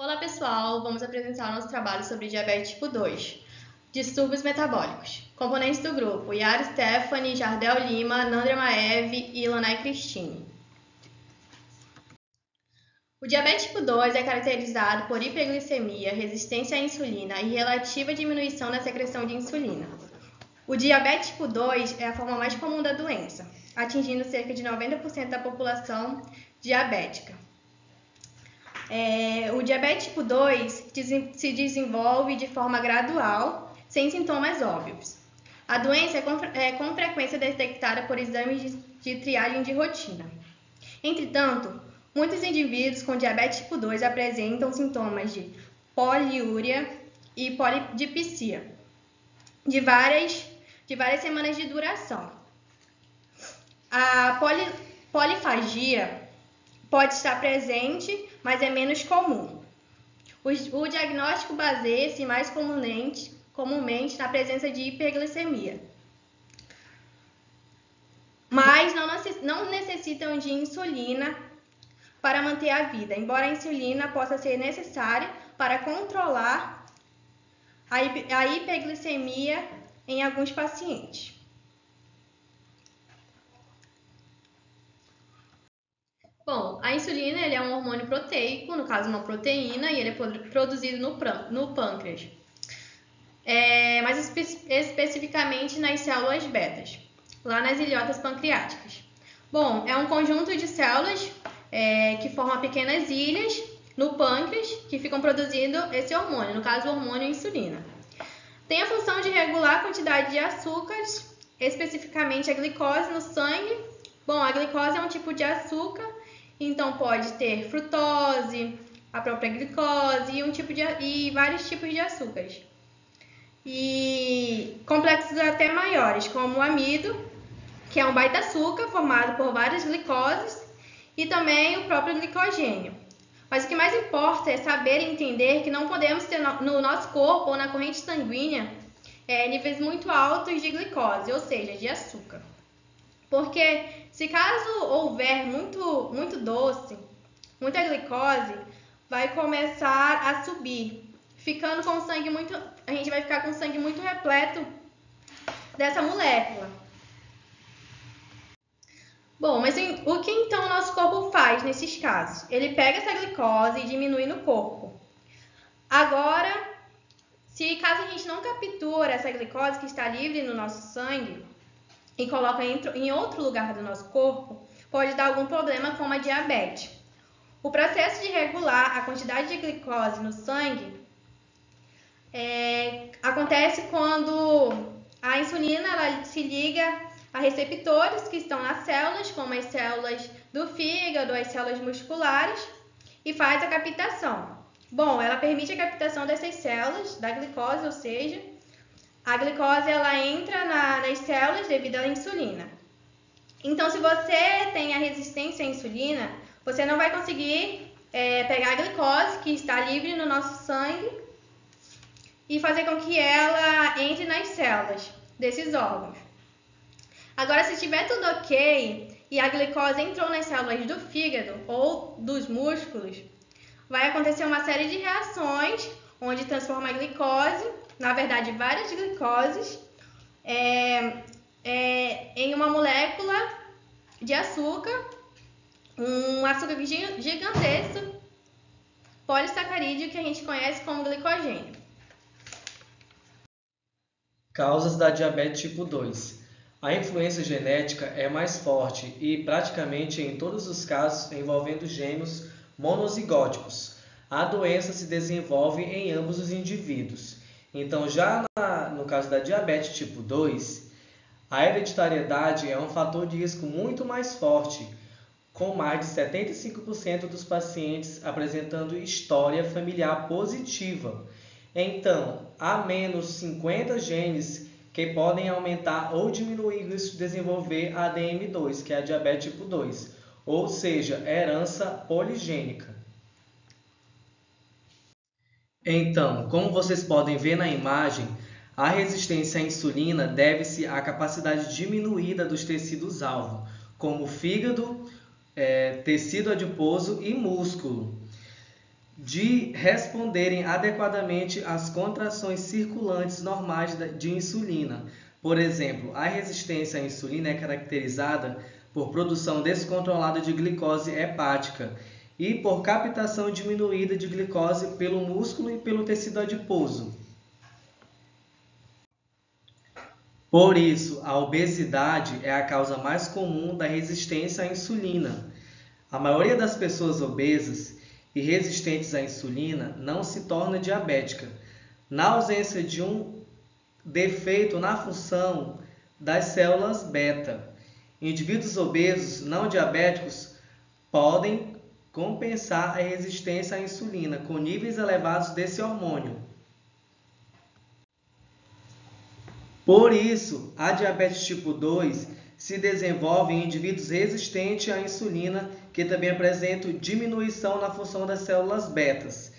Olá pessoal, vamos apresentar nosso trabalho sobre diabetes tipo 2, distúrbios metabólicos. Componentes do grupo: Yara Stephanie, Jardel Lima, Nandra Maev e Ilanay Cristine. O diabetes tipo 2 é caracterizado por hiperglicemia, resistência à insulina e relativa diminuição na secreção de insulina. O diabetes tipo 2 é a forma mais comum da doença, atingindo cerca de 90% da população diabética. O diabetes tipo 2 se desenvolve de forma gradual, sem sintomas óbvios. A doença é com frequência detectada por exames de triagem de rotina. Entretanto, muitos indivíduos com diabetes tipo 2 apresentam sintomas de poliúria e polidipsia de várias semanas de duração. A polifagia pode estar presente, mas é menos comum. O diagnóstico baseia-se mais comumente na presença de hiperglicemia, mas não necessitam de insulina para manter a vida, embora a insulina possa ser necessária para controlar a hiperglicemia em alguns pacientes. Bom, a insulina é um hormônio proteico, no caso uma proteína, e ele é produzido no pâncreas, mais especificamente nas células betas, lá nas ilhotas pancreáticas. Bom, é um conjunto de células que formam pequenas ilhas no pâncreas que ficam produzindo esse hormônio, no caso o hormônio insulina. Tem a função de regular a quantidade de açúcares, especificamente a glicose no sangue. Bom, a glicose é um tipo de açúcar, então pode ter frutose, a própria glicose e vários tipos de açúcares. E complexos até maiores, como o amido, que é um baita açúcar formado por várias glicoses, e também o próprio glicogênio. Mas o que mais importa é saber e entender que não podemos ter no nosso corpo ou na corrente sanguínea níveis muito altos de glicose, ou seja, de açúcar. Porque se caso houver muito doce, muita glicose, vai começar a subir, ficando com o sangue a gente vai ficar com o sangue muito repleto dessa molécula. Bom, mas o que então o nosso corpo faz nesses casos? Ele pega essa glicose e diminui no corpo. Agora, se caso a gente não captura essa glicose que está livre no nosso sangue e coloca em outro lugar do nosso corpo, pode dar algum problema como a diabetes. O processo de regular a quantidade de glicose no sangue acontece quando a insulina ela se liga a receptores que estão nas células, como as células do fígado, as células musculares, e faz a captação. Bom, ela permite a captação dessas células da glicose, ou seja, a glicose ela entra nas células devido à insulina. Então, se você tem a resistência à insulina, você não vai conseguir pegar a glicose que está livre no nosso sangue e fazer com que ela entre nas células desses órgãos. Agora, se estiver tudo ok e a glicose entrou nas células do fígado ou dos músculos, vai acontecer uma série de reações onde transforma a glicose, na verdade várias glicoses, em uma molécula de açúcar, um açúcar gigantesco, polissacarídeo, que a gente conhece como glicogênio. Causas da diabetes tipo 2. A influência genética é mais forte e, praticamente em todos os casos envolvendo gêmeos monozigóticos, a doença se desenvolve em ambos os indivíduos. Então, já no caso da diabetes tipo 2, a hereditariedade é um fator de risco muito mais forte, com mais de 75% dos pacientes apresentando história familiar positiva. Então, há menos 50 genes que podem aumentar ou diminuir o risco de desenvolver a ADM2, que é a diabetes tipo 2, ou seja, herança poligênica. Então, como vocês podem ver na imagem, a resistência à insulina deve-se à capacidade diminuída dos tecidos-alvo, como fígado, tecido adiposo e músculo. de responderem adequadamente às contrações circulantes normais de insulina. Por exemplo, a resistência à insulina é caracterizada por produção descontrolada de glicose hepática e por captação diminuída de glicose pelo músculo e pelo tecido adiposo. Por isso, a obesidade é a causa mais comum da resistência à insulina. A maioria das pessoas obesas e resistentes à insulina não se torna diabética, na ausência de um defeito na função das células beta. Indivíduos obesos não diabéticos podem compensar a resistência à insulina com níveis elevados desse hormônio. Por isso, a diabetes tipo 2 se desenvolve em indivíduos resistentes à insulina que também apresentam diminuição na função das células betas.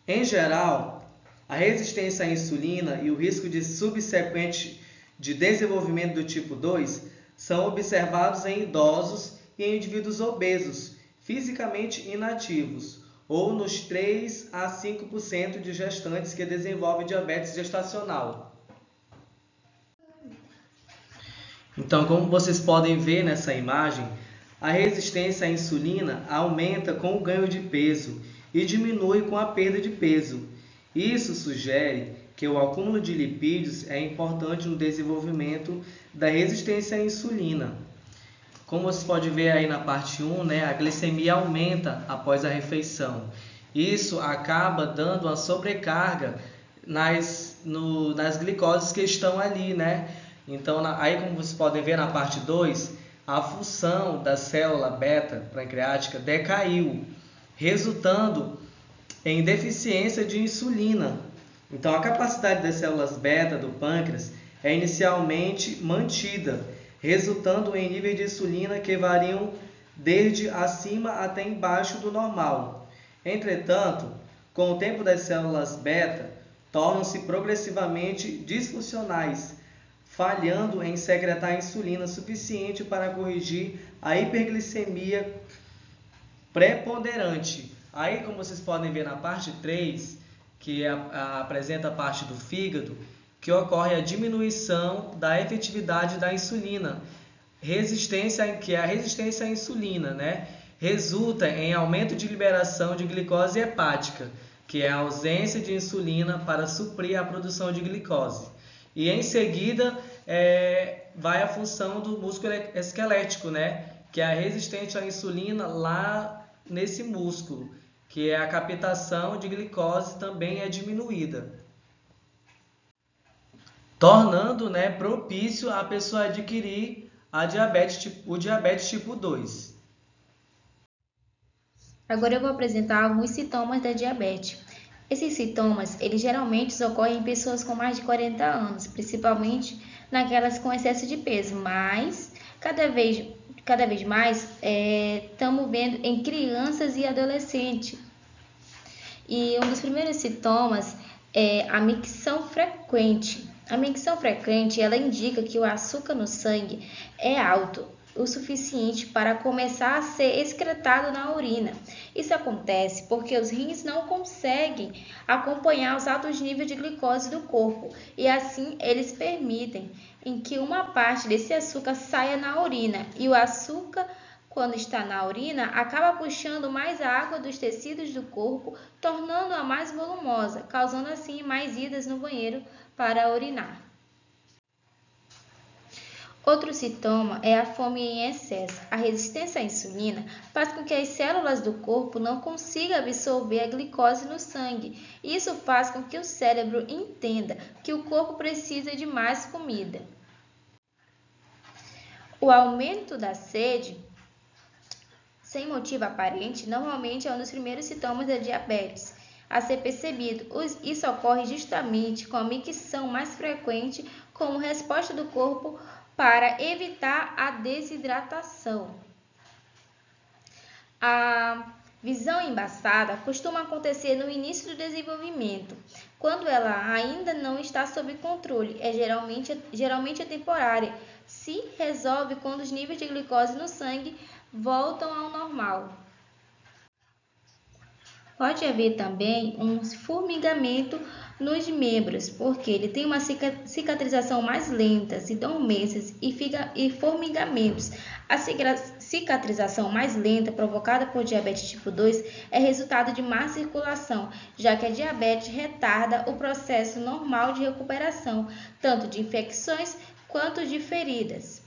Em geral, a resistência à insulina e o risco de subsequente de desenvolvimento do tipo 2 são observados em idosos e em indivíduos obesos, fisicamente inativos, ou nos 3 a 5% de gestantes que desenvolvem diabetes gestacional. Então, como vocês podem ver nessa imagem, a resistência à insulina aumenta com o ganho de peso e diminui com a perda de peso. Isso sugere que o acúmulo de lipídios é importante no desenvolvimento da resistência à insulina. Como você pode ver aí na parte 1, a glicemia aumenta após a refeição. Isso acaba dando uma sobrecarga nas glicoses que estão ali, Então, aí como vocês podem ver na parte 2, a função da célula beta pancreática decaiu, resultando em deficiência de insulina. Então, a capacidade das células beta do pâncreas é inicialmente mantida, resultando em níveis de insulina que variam desde acima até embaixo do normal. Entretanto, com o tempo das células beta tornam-se progressivamente disfuncionais, falhando em secretar insulina suficiente para corrigir a hiperglicemia preponderante. Aí, como vocês podem ver na parte 3, que apresenta a parte do fígado, que ocorre a diminuição da efetividade da insulina, que é a resistência à insulina, resulta em aumento de liberação de glicose hepática, que é a ausência de insulina para suprir a produção de glicose. E em seguida vai a função do músculo esquelético, que é a resistente à insulina lá nesse músculo, que é a captação de glicose também é diminuída, tornando propício a pessoa adquirir o diabetes tipo 2. Agora eu vou apresentar alguns sintomas da diabetes. Esses sintomas, eles geralmente ocorrem em pessoas com mais de 40 anos, principalmente naquelas com excesso de peso, mas cada vez mais estamos vendo em crianças e adolescentes. E um dos primeiros sintomas é a micção frequente. A micção frequente, ela indica que o açúcar no sangue é alto o suficiente para começar a ser excretado na urina. Isso acontece porque os rins não conseguem acompanhar os altos níveis de glicose do corpo e assim eles permitem em que uma parte desse açúcar saia na urina e o açúcar, quando está na urina, acaba puxando mais a água dos tecidos do corpo, tornando-a mais volumosa, causando assim mais idas no banheiro para urinar. Outro sintoma é a fome em excesso. A resistência à insulina faz com que as células do corpo não consigam absorver a glicose no sangue. Isso faz com que o cérebro entenda que o corpo precisa de mais comida. O aumento da sede, sem motivo aparente, normalmente é um dos primeiros sintomas da diabetes a ser percebido. Isso ocorre justamente com a micção mais frequente como resposta do corpo para evitar a desidratação. A visão embaçada costuma acontecer no início do desenvolvimento, quando ela ainda não está sob controle. Geralmente é temporária. Se resolve quando os níveis de glicose no sangue voltam ao normal. Pode haver também um formigamento nos membros, porque ele tem uma cicatrização mais lenta, se dormências e formigamentos. A cicatrização mais lenta provocada por diabetes tipo 2 é resultado de má circulação, já que a diabetes retarda o processo normal de recuperação, tanto de infecções quanto de feridas.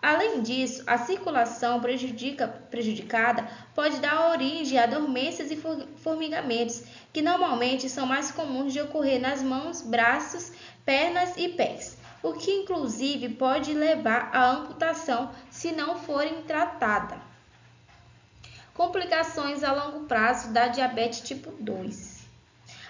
Além disso, a circulação prejudicada pode dar origem a dormências e formigamentos, que normalmente são mais comuns de ocorrer nas mãos, braços, pernas e pés, o que inclusive pode levar à amputação se não forem tratadas. Complicações a longo prazo da diabetes tipo 2.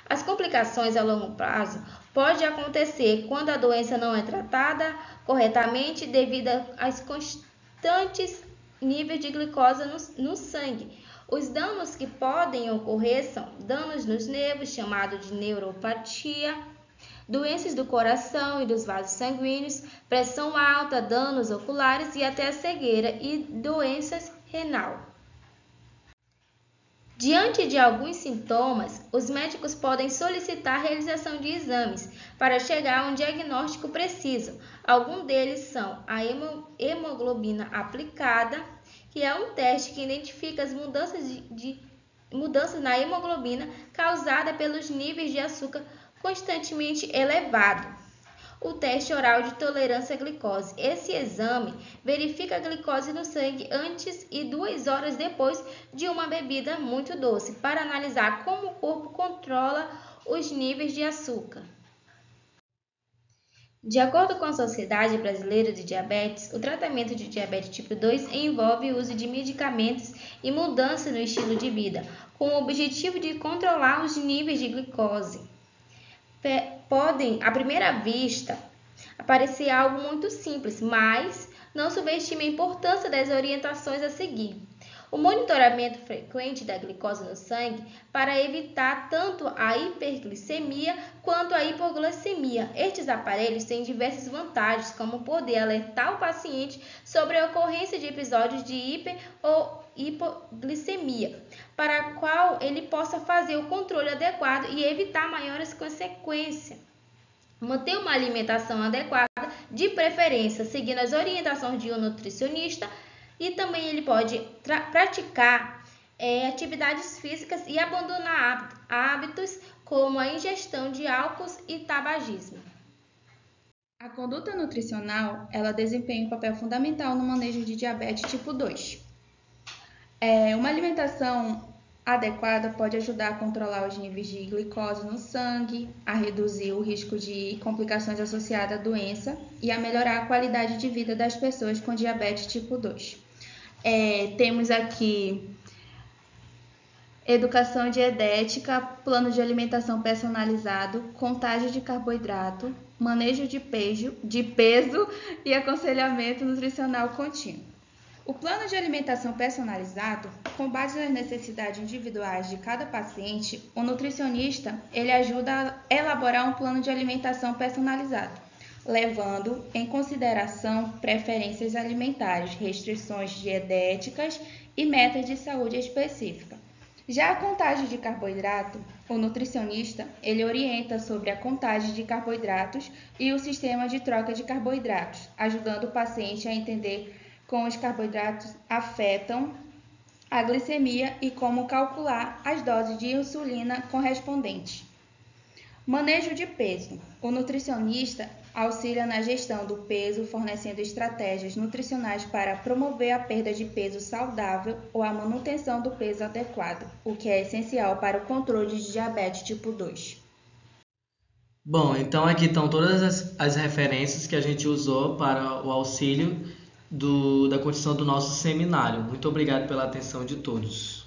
As complicações a longo prazo podem acontecer quando a doença não é tratada corretamente devido aos constantes níveis de glicose no sangue. Os danos que podem ocorrer são danos nos nervos, chamado de neuropatia, doenças do coração e dos vasos sanguíneos, pressão alta, danos oculares e até a cegueira e doenças renal. Diante de alguns sintomas, os médicos podem solicitar a realização de exames para chegar a um diagnóstico preciso. Alguns deles são a hemoglobina aplicada, que é um teste que identifica as mudanças na hemoglobina causada pelos níveis de açúcar constantemente elevados. O teste oral de tolerância à glicose. Esse exame verifica a glicose no sangue antes e 2 horas depois de uma bebida muito doce, para analisar como o corpo controla os níveis de açúcar. De acordo com a Sociedade Brasileira de Diabetes, o tratamento de diabetes tipo 2 envolve o uso de medicamentos e mudança no estilo de vida, com o objetivo de controlar os níveis de glicose. Podem, à primeira vista, parecer algo muito simples, mas não subestime a importância das orientações a seguir. O monitoramento frequente da glicose no sangue para evitar tanto a hiperglicemia quanto a hipoglicemia. Estes aparelhos têm diversas vantagens, como poder alertar o paciente sobre a ocorrência de episódios de hiper ou hipoglicemia, para a qual ele possa fazer o controle adequado e evitar maiores consequências. Manter uma alimentação adequada, de preferência seguindo as orientações de um nutricionista, e também ele pode praticar atividades físicas e abandonar hábitos como a ingestão de álcool e tabagismo. A conduta nutricional, ela desempenha um papel fundamental no manejo de diabetes tipo 2. Uma alimentação adequada pode ajudar a controlar os níveis de glicose no sangue, a reduzir o risco de complicações associadas à doença e a melhorar a qualidade de vida das pessoas com diabetes tipo 2. Temos aqui educação dietética, plano de alimentação personalizado, contagem de carboidrato, manejo de peso e aconselhamento nutricional contínuo. O plano de alimentação personalizado, com base nas necessidades individuais de cada paciente, o nutricionista ele ajuda a elaborar um plano de alimentação personalizado, levando em consideração preferências alimentares, restrições dietéticas e metas de saúde específica. Já a contagem de carboidrato, o nutricionista ele orienta sobre a contagem de carboidratos e o sistema de troca de carboidratos, ajudando o paciente a entender como os carboidratos afetam a glicemia e como calcular as doses de insulina correspondentes. Manejo de peso. O nutricionista auxilia na gestão do peso, fornecendo estratégias nutricionais para promover a perda de peso saudável ou a manutenção do peso adequado, o que é essencial para o controle de diabetes tipo 2. Bom, então aqui estão todas as referências que a gente usou para o auxílio da condição do nosso seminário. Muito obrigado pela atenção de todos.